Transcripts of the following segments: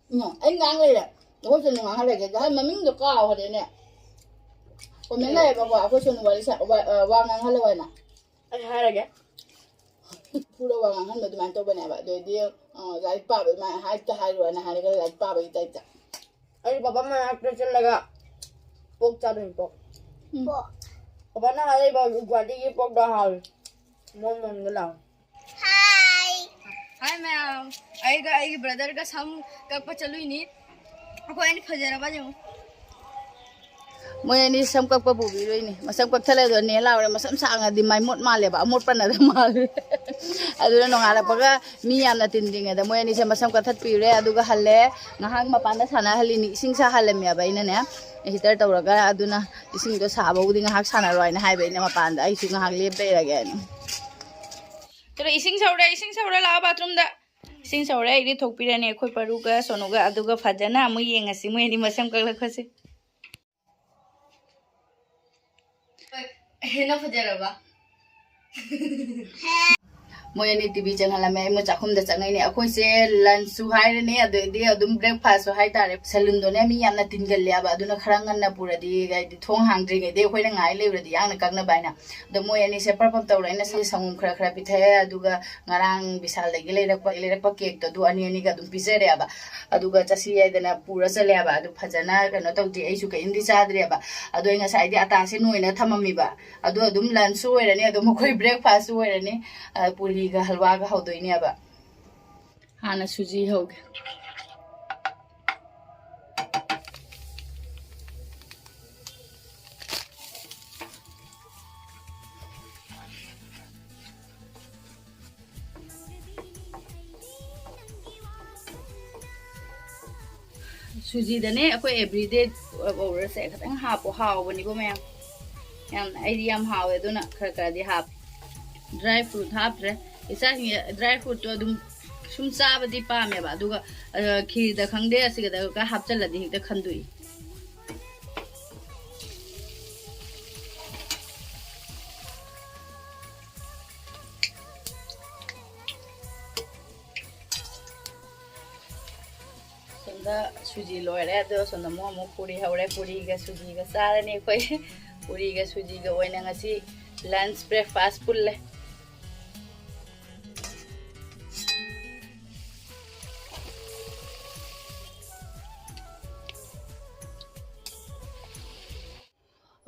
anh ngang đây nè có chuyện ngang này cái mà mình được cao hồi đấy nè còn mình này bảo có chuyện gọi là vàng ngang hay là vậy nè anh hai là cái thu đâu vàng ngang mà tụi mình tôi bên này vậy rồi đi lại ba vậy mà hai rồi nè hai cái lại ba vậy tay chặt anh papa mà ăn chân là cái bốc cha đừng bốc papa nó hay bảo quả đi cái bốc đó hỏi món món cái nào हाय मैं आई brother का सम कब चलू नहीं कोई नहीं फजरा बाजे moi ni sam kak pa bubi roi ni masam kak thale do ne laure masam sanga di mai mot male ba mot pana da mal aduna no ngala paga mi yamna tinding da moi ni se masam kak that pi re aduga halle ngahang mapanda sana hali ni sing sa halem ya ba ina ne hitar tawraga aduna ising do sa ba udi ngahak sana roi na hai ba ina mapanda ai su ngahak lep dei ra gen चलो इसिंग सौरे ला bathroom दा इसिंग सौरे इदि थोकपिरने अखोय परुगा सोनुगा अदुगा फजना अमु येंगसि मोयनि मसम कलखसे हेना फजरबा moi ni tv channel la me mo chakhum da changai ne akhoi se lunch su hai ne ade adum breakfast su hai tare salon do ne mi yamna tingal ya ba aduna kharangan na pura di gai di thong hang dri ngai de khoi na ngai le di yang na kak na bai na do moi ani se perform taw ra na se sangum khra khra pi the aduga ngarang bisal da gi le rak pa cake to du ani ani ga dum pi se re ba aduga chasi ai da na pura se le ba adu phajana ka no taw di ai su ka indi sa dre ba adu nga sai di ata se noi na thamami ba adu adum lunch su oi ra ne adum khoi breakfast su oi ra ne puri ga halwa ga hawdoi ne ba hana suji hoge suji da ne akoi everyday over se khatang ha po haw bani bo me yam idea haw eduna khara khara di hap dry fruit hapre isa dry fruit to dum sum chaba di pa me ba duga khir da khangde asiga da ka hap chala di da khandui sonda suji loire do sonda mo puri haure puri ga suji ga sara ne koi puri ga suji ga oina ngasi lunch breakfast pulle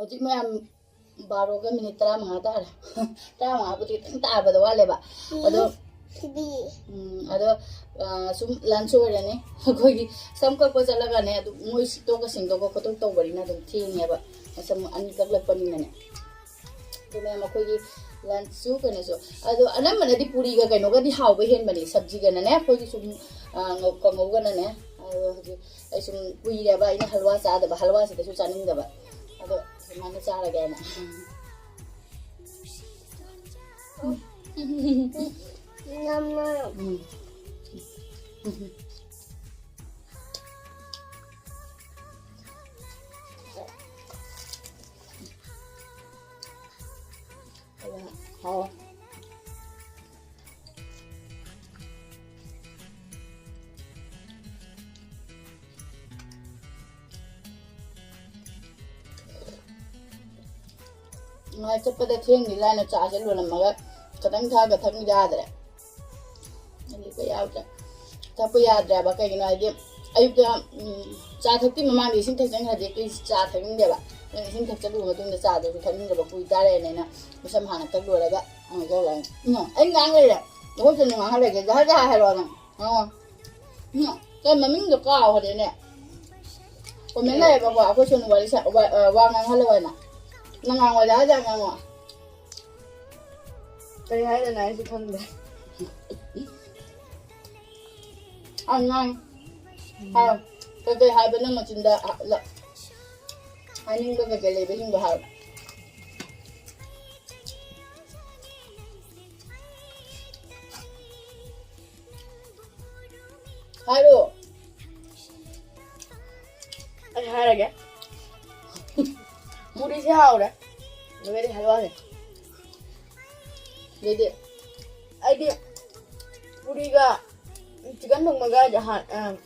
Ojik मैं 12 का minute 35 तार 35 बुती तार बद वाले बा अदो अदो सुम lunch ओरने कोई सम का को चला गने अदो मोइ तो का सिंग को फोटो तो बड़ी ना दम थीने बा सम अन का लपनी ने तो मैं मकोई की लंच सु कने सो अदो अनम मने दी पूरी का कनो का दी हाव बे हेन बनी सब्जी गने ने कोई सुम को गने ने अदो आई सुम कुई रे बा इन हलवा चा द हलवा से तो चानिंग द बा अदो mana cara gana Mama. Hao ngay chấp tới thiên thì lại nó trả sẽ luôn là mà cái đánh thang cái thằng ra rồi anh đi cái áo chứ thằng bây giờ ra bà cái này đi ai cho trả thật thì mà mang đi xin thật chẳng hạn gì cái trả thật như vậy bà nên xin thật chắc luôn mà tôi đã trả được thật như là bà cùi ta đây này nè mà xăm hàng thật luôn là cái cho lại anh ngang đây nè nó có chuyện ngang hay là cái giá ra hay rồi nè cái mà mình được cao rồi nè còn mình này bà có chuyện gọi là vàng ngang hay là vậy nè ngang ngoài giá ra ngang ngoài cái hai là này thì không được ăn ngang cái hai bên nó mà chín đã là hai những cái này bên những cái hai hai đồ anh hai là cái mua đi sao đấy nó đi halwa này đi đi ai đi mua đi ga chicken đồng mà ga chẳng hạn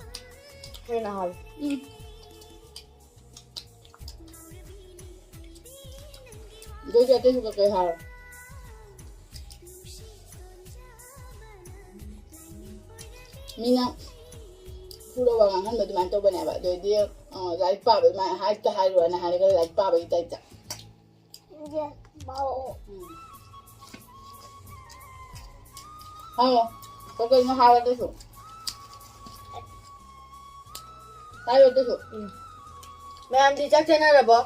हेन हाल दो जाते हैं कहीं हार मीना पूरा वांग हम लोग तुम्हारे तो बने बात दो दिए लाइट पावे मैं हाइट का हाइट वाला हाइट का लाइट पावे इतना इतना ये बाओ हाँ तो कोई ना हार तो सो हार तो सो मैं हम दी चक चेना रबो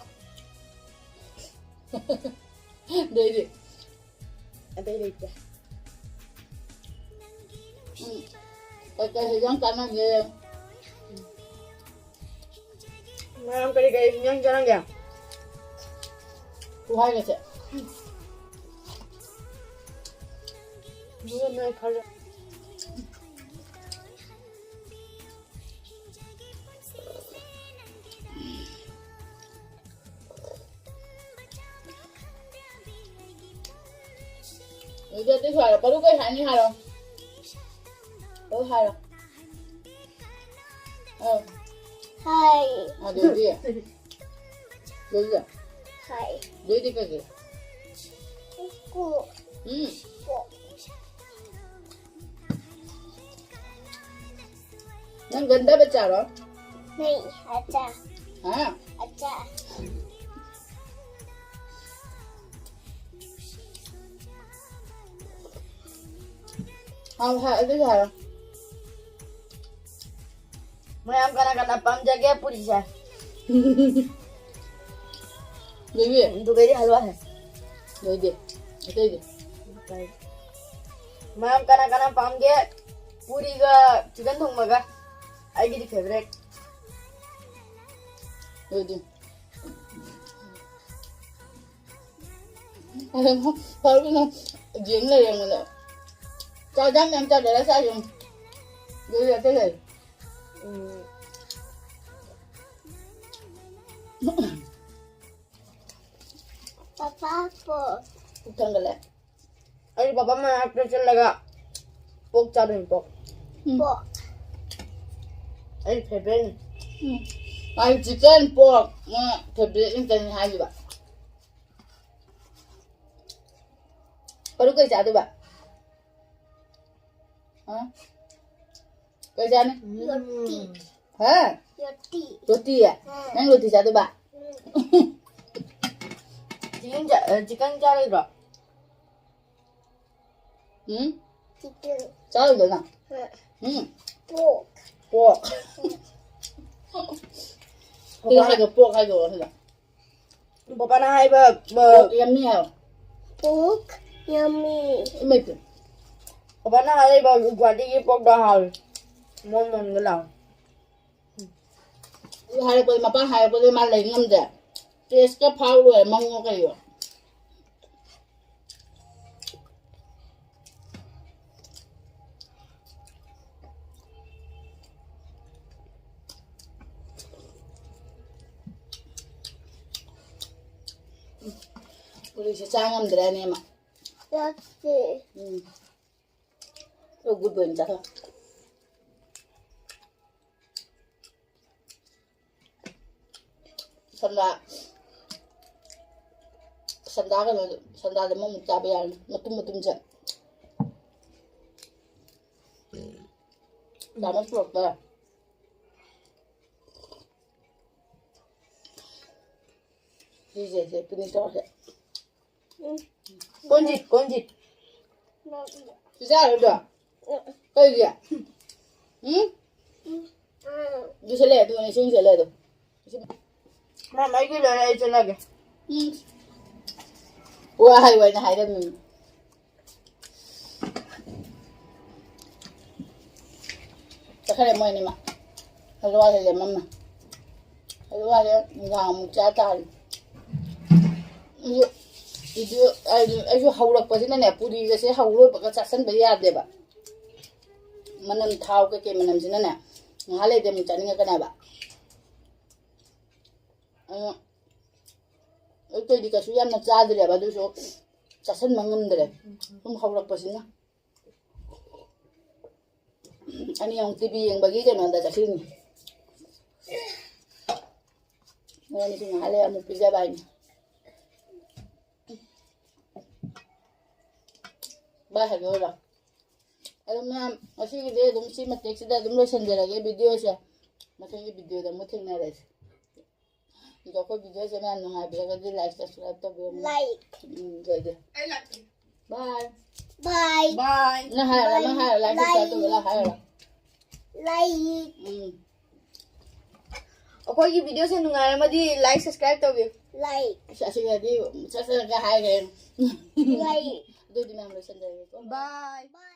दे दे अबे लेके cái thời gian canh là gì मैं हम करे गए yang jalan गया cô hay là sẽ मैं खा ले người ta tiếp phải là có lúc cái hay như hai đâu có hai đâu hai à được gì à được gì à hai được đi cái gì cô cô nó gần đó bây giờ đó này acha à acha không hai cái gì hả मैं हम खाना पम जगह पूरी है được gì तो गई हलवा है được gì cái gì मैं हम खाना पम के पूरी का चिकन थोंग मगा आई की favourite được gì thôi cái nó diễn liền rồi nè cho dám em cho để nó sao dùng được gì cái gì papa po thằng cái này अरे पापा मैं आपने चल लगा पोक चालू है पोक po अरे favourite ai chicken pork thịt biệt những tên hai gì bạn có lúc cây chả tôi bạn hả cây chả này roti hả roti roti à nang roti chả tôi bạn chicken चालू है chicken chả được nào pork pork cái hai cái pork hai cái là पापा ना है pork yummy hả pork yummy mấy cái पापा ना है गुवाहाटी की पोक डा हाल mon mon cái lòng hai cái mà ba hai cái mà lấy ngâm ra taste cái phao rồi mong cái gì 우리 이제 짱하면 되네 막. roti 또 굿보 인자. 산다가 뭐 잡아야 무tum 자. 나만 부럽다. 이제 분이 좋아해. कौन जीत 진짜 알죠? 그지? 응? दूसरे तो नहीं सुन चले तो मैं मैं की लड़ाई चला गया वो हाईवे ना हाईवे में तो खरे मोय नहीं मा हलवा ले मम्मा हलवा ले गांव मुचा ताल 이제 아주 하우락까지는 뿌리 이것이 하우로 버가 자선 버려야 돼 봐. 만남 타오 게 만남지는 네. 할래 되면 짜는 거 봐. 어떻게 수야나 짜들여 봐도 자선 먹는데 좀 하우락까지나. 아니 형 TV 행 버기 전에 한다 자신이. Ngayon ito nga alay mo pizza ba niya. Bahag wala. Alam na, kasi hindi, dum si matik sida dum lo sanjara video siya. Matang video da mo tingnan res. Ito ko video siya na nung habi ka di like subscribe to be. Like. Jadi. I like it. Bye. Bye. Bye. Mahal like subscribe to wala hayala. Like. अखोई video से नुंगारे मदी like subscribe तौबियो Like. Siya di sa ka hay kayo. Like. Do di na mo sanjara ko. Bye Bye.